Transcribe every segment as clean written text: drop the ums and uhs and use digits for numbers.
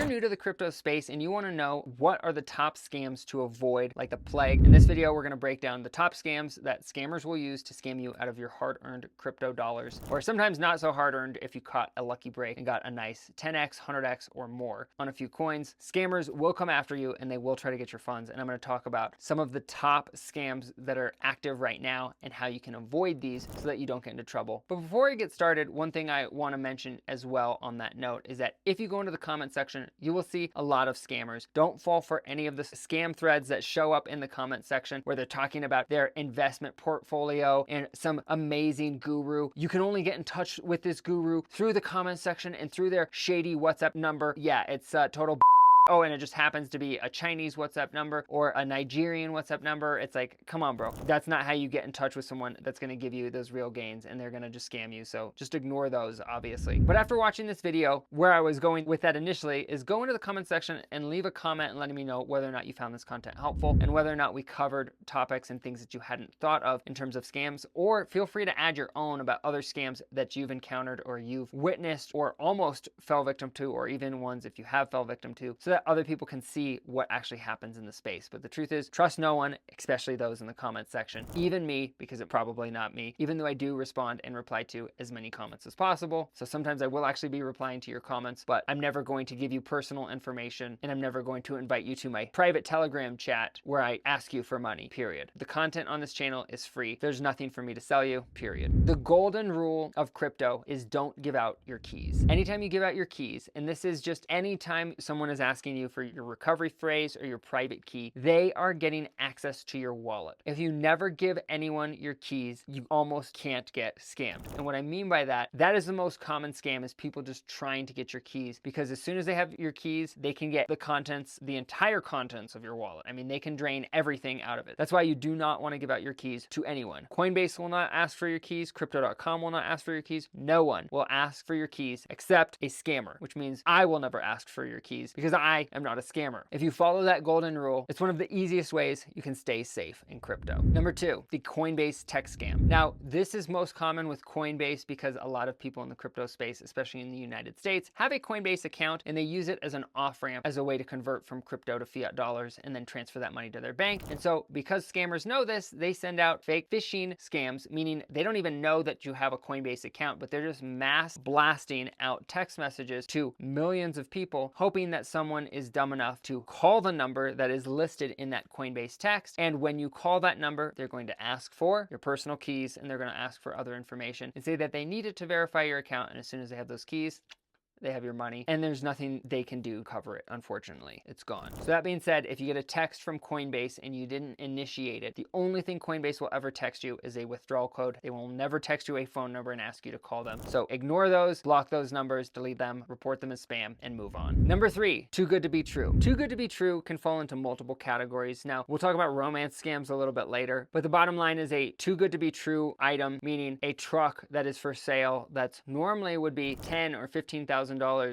new to the crypto space and you want to know what are the top scams to avoid like the plague, in this video we're going to break down the top scams that scammers will use to scam you out of your hard-earned crypto dollars, or sometimes not so hard-earned if you caught a lucky break and got a nice 10x, 100x, or more on a few coins. Scammers will come after you and they will try to get your funds, and I'm going to talk about some of the top scams that are active right now and how you can avoid these so that you don't get into trouble. But before I get started, one thing I want to mention as well on that note is that if you go into the comment section, you will see a lot of scammers. Don't fall for any of the scam threads that show up in the comment section where they're talking about their investment portfolio and some amazing guru. You can only get in touch with this guru through the comment section and through their shady WhatsApp number. Yeah, it's total. Oh, and it just happens to be a Chinese WhatsApp number or a Nigerian WhatsApp number. It's like, come on, bro. That's not how you get in touch with someone that's going to give you those real gains, and they're going to just scam you. So just ignore those, obviously. But after watching this video, where I was going with that initially is go into the comment section and leave a comment and letting me know whether or not you found this content helpful and whether or not we covered topics and things that you hadn't thought of in terms of scams, or feel free to add your own about other scams that you've encountered or you've witnessed or almost fell victim to, or even ones if you have fell victim to, so that other people can see what actually happens in the space. But the truth is, trust no one, especially those in the comment section. Even me, because it's probably not me, even though I do respond and reply to as many comments as possible. So sometimes I will actually be replying to your comments, but I'm never going to give you personal information, and I'm never going to invite you to my private Telegram chat where I ask you for money, period. The content on this channel is free. There's nothing for me to sell you, period. The golden rule of crypto is don't give out your keys. Anytime you give out your keys, and this is just anytime someone is asking you for your recovery phrase or your private key, they are getting access to your wallet. If you never give anyone your keys, you almost can't get scammed. And what I mean by that, that is the most common scam, is people just trying to get your keys, because as soon as they have your keys, they can get the contents, the entire contents of your wallet. I mean, they can drain everything out of it. That's why you do not want to give out your keys to anyone. Coinbase will not ask for your keys. Crypto.com will not ask for your keys. No one will ask for your keys except a scammer, which means I will never ask for your keys because I am not a scammer. If you follow that golden rule, it's one of the easiest ways you can stay safe in crypto. Number two, the Coinbase text scam. Now, this is most common with Coinbase because a lot of people in the crypto space, especially in the United States, have a Coinbase account and they use it as an off-ramp, as a way to convert from crypto to fiat dollars and then transfer that money to their bank. And so because scammers know this, they send out fake phishing scams, meaning they don't even know that you have a Coinbase account, but they're just mass blasting out text messages to millions of people, hoping that someone is dumb enough to call the number that is listed in that Coinbase text. And when you call that number, they're going to ask for your personal keys and they're going to ask for other information and say that they need it to verify your account. And as soon as they have those keys, they have your money, and there's nothing they can do to cover it. Unfortunately, it's gone. So that being said, if you get a text from Coinbase and you didn't initiate it, the only thing Coinbase will ever text you is a withdrawal code. They will never text you a phone number and ask you to call them. So ignore those, block those numbers, delete them, report them as spam, and move on. Number three, too good to be true. Too good to be true can fall into multiple categories. Now, we'll talk about romance scams a little bit later, but the bottom line is a too good to be true item, meaning a truck that is for sale that's normally would be $10,000 or $15,000,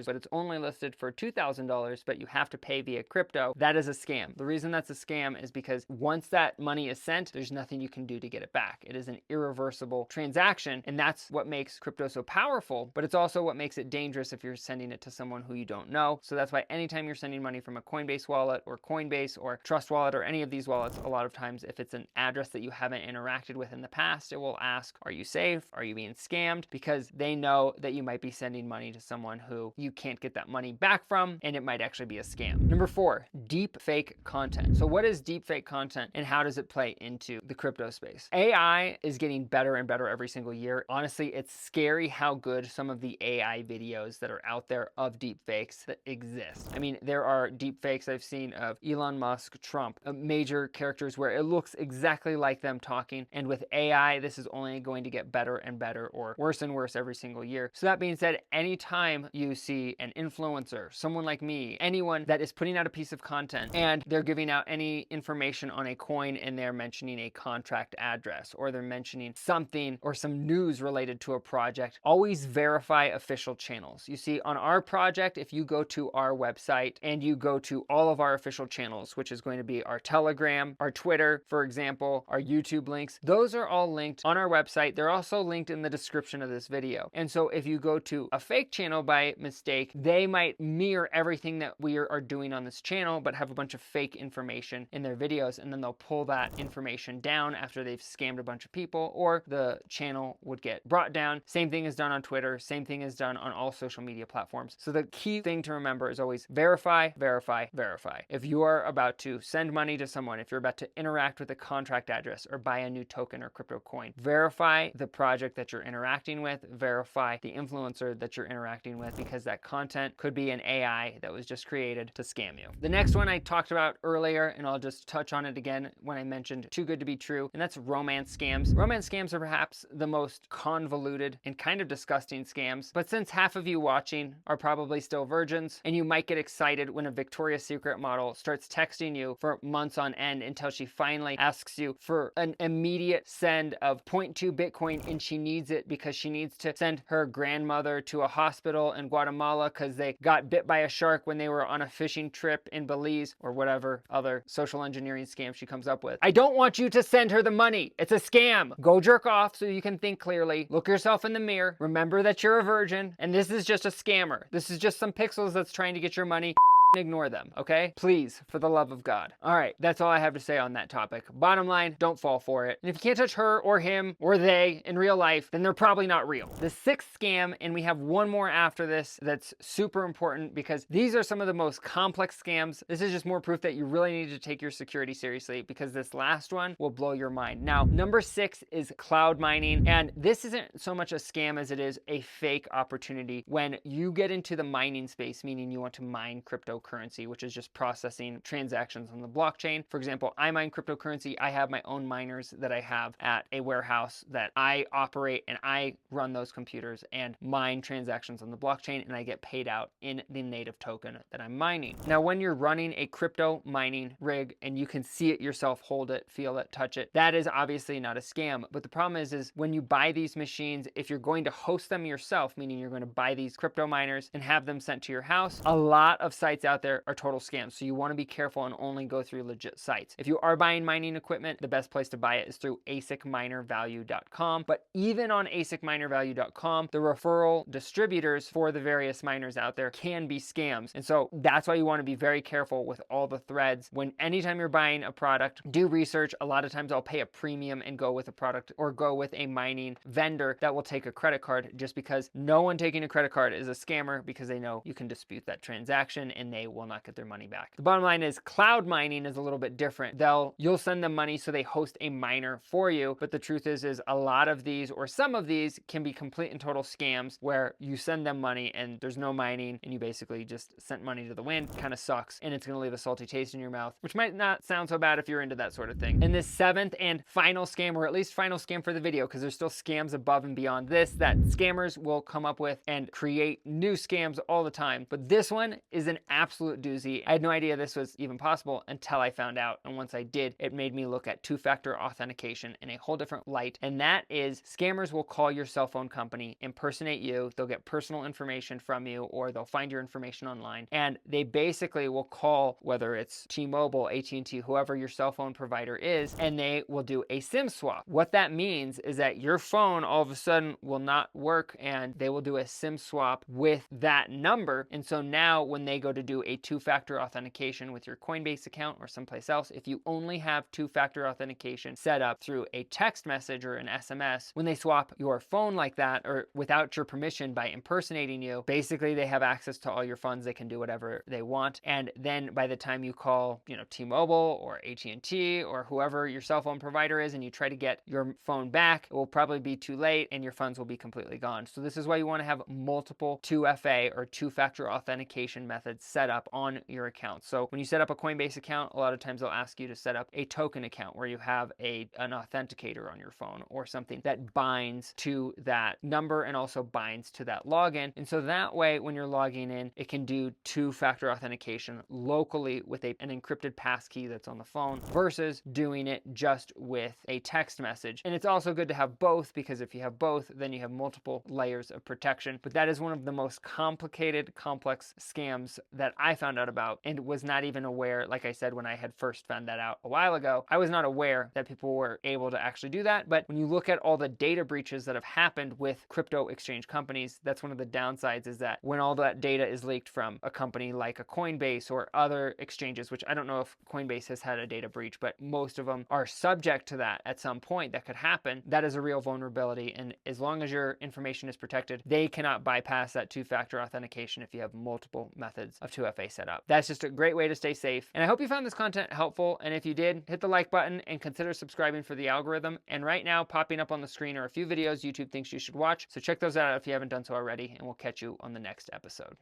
but it's only listed for $2,000, but you have to pay via crypto. That is a scam. The reason that's a scam is because once that money is sent, there's nothing you can do to get it back. It is an irreversible transaction, and that's what makes crypto so powerful, but it's also what makes it dangerous if you're sending it to someone who you don't know. So that's why anytime you're sending money from a Coinbase wallet or Coinbase or Trust Wallet or any of these wallets, a lot of times if it's an address that you haven't interacted with in the past, it will ask, are you safe? Are you being scammed? Because they know that you might be sending money to someone who you can't get that money back from, and it might actually be a scam. Number four, deep fake content. So what is deep fake content and how does it play into the crypto space? AI is getting better and better every single year. Honestly, it's scary how good some of the AI videos that are out there of deep fakes that exist. I mean, there are deep fakes I've seen of Elon Musk, Trump, major characters where it looks exactly like them talking. And with AI, this is only going to get better and better, or worse and worse every single year. So that being said, anytime you see an influencer, someone like me, anyone that is putting out a piece of content and they're giving out any information on a coin and they're mentioning a contract address or they're mentioning something or some news related to a project, always verify official channels. You see, on our project, if you go to our website and you go to all of our official channels, which is going to be our Telegram, our Twitter, for example, our YouTube links, those are all linked on our website. They're also linked in the description of this video. And so if you go to a fake channel by by mistake, they might mirror everything that we are doing on this channel, but have a bunch of fake information in their videos, and then they'll pull that information down after they've scammed a bunch of people, or the channel would get brought down. Same thing is done on Twitter. Same thing is done on all social media platforms. So the key thing to remember is always verify, verify, verify. If you are about to send money to someone, if you're about to interact with a contract address or buy a new token or crypto coin, verify the project that you're interacting with, verify the influencer that you're interacting with, because that content could be an AI that was just created to scam you. The next one I talked about earlier, and I'll just touch on it again when I mentioned too good to be true, and that's romance scams. Romance scams are perhaps the most convoluted and kind of disgusting scams, but since half of you watching are probably still virgins, and you might get excited when a Victoria's Secret model starts texting you for months on end until she finally asks you for an immediate send of 0.2 Bitcoin, and she needs it because she needs to send her grandmother to a hospital in Guatemala because they got bit by a shark when they were on a fishing trip in Belize, or whatever other social engineering scam she comes up with. I don't want you to send her the money. It's a scam. Go jerk off so you can think clearly. Look yourself in the mirror. Remember that you're a virgin, and this is just a scammer. This is just some pixels that's trying to get your money. Ignore them, okay? Please, for the love of God. All right, that's all I have to say on that topic. Bottom line, don't fall for it. And if you can't touch her or him or they in real life, then they're probably not real. The sixth scam, and we have one more after this that's super important, because these are some of the most complex scams. This is just more proof that you really need to take your security seriously, because this last one will blow your mind. Now, number 6 is cloud mining, and this isn't so much a scam as it is a fake opportunity. When you get into the mining space, meaning you want to mine cryptocurrency, which is just processing transactions on the blockchain. For example, I mine cryptocurrency. I have my own miners that I have at a warehouse that I operate, and I run those computers and mine transactions on the blockchain, and I get paid out in the native token that I'm mining. Now, when you're running a crypto mining rig and you can see it yourself, hold it, feel it, touch it, that is obviously not a scam. But the problem is when you buy these machines, if you're going to host them yourself, meaning you're going to buy these crypto miners and have them sent to your house, a lot of sites out there are total scams. So you want to be careful and only go through legit sites. If you are buying mining equipment, the best place to buy it is through asicminervalue.com. But even on asicminervalue.com, the referral distributors for the various miners out there can be scams. And so that's why you want to be very careful with all the threads. Anytime you're buying a product, do research. A lot of times I'll pay a premium and go with a product or go with a mining vendor that will take a credit card, just because no one taking a credit card is a scammer, because they know you can dispute that transaction and they will not get their money back. The bottom line is cloud mining is a little bit different. You'll send them money so they host a miner for you, but the truth is a lot of these, or some of these, can be complete and total scams where you send them money and there's no mining and you basically just sent money to the wind. Kind of sucks, and it's going to leave a salty taste in your mouth, which might not sound so bad if you're into that sort of thing. And this seventh and final scam, or at least final scam for the video, because there's still scams above and beyond this that scammers will come up with and create new scams all the time, but this one is an absolute doozy. I had no idea this was even possible until I found out, and once I did, it made me look at two-factor authentication in a whole different light. And that is, scammers will call your cell phone company, impersonate you, they'll get personal information from you, or they'll find your information online, and they basically will call, whether it's T-Mobile, AT&T, whoever your cell phone provider is, and they will do a SIM swap. What that means is that your phone all of a sudden will not work, and they will do a SIM swap with that number. And so now when they go to do a two-factor authentication with your Coinbase account or someplace else, if you only have two-factor authentication set up through a text message or an SMS, when they swap your phone like that, or without your permission, by impersonating you, basically they have access to all your funds. They can do whatever they want. And then by the time you call, T-Mobile or AT&T or whoever your cell phone provider is, and you try to get your phone back, it will probably be too late and your funds will be completely gone. So this is why you want to have multiple 2FA or two-factor authentication methods set up on your account. So when you set up a Coinbase account, a lot of times they'll ask you to set up a token account where you have an authenticator on your phone, or something that binds to that number and also binds to that login. And so that way, when you're logging in, it can do two-factor authentication locally with an encrypted passkey that's on the phone, versus doing it just with a text message. And it's also good to have both, because if you have both, then you have multiple layers of protection. But that is one of the most complicated, complex scams that that I found out about and was not even aware. Like I said, when I had first found that out a while ago, I was not aware that people were able to actually do that. But when you look at all the data breaches that have happened with crypto exchange companies, that's one of the downsides, is that when all that data is leaked from a company like a Coinbase or other exchanges, which I don't know if Coinbase has had a data breach, but most of them are subject to that at some point. That could happen. That is a real vulnerability. And as long as your information is protected, they cannot bypass that two-factor authentication if you have multiple methods of 2FA set up. That's just a great way to stay safe. And I hope you found this content helpful. And if you did, hit the like button and consider subscribing for the algorithm. And right now, popping up on the screen are a few videos YouTube thinks you should watch. So check those out if you haven't done so already, and we'll catch you on the next episode.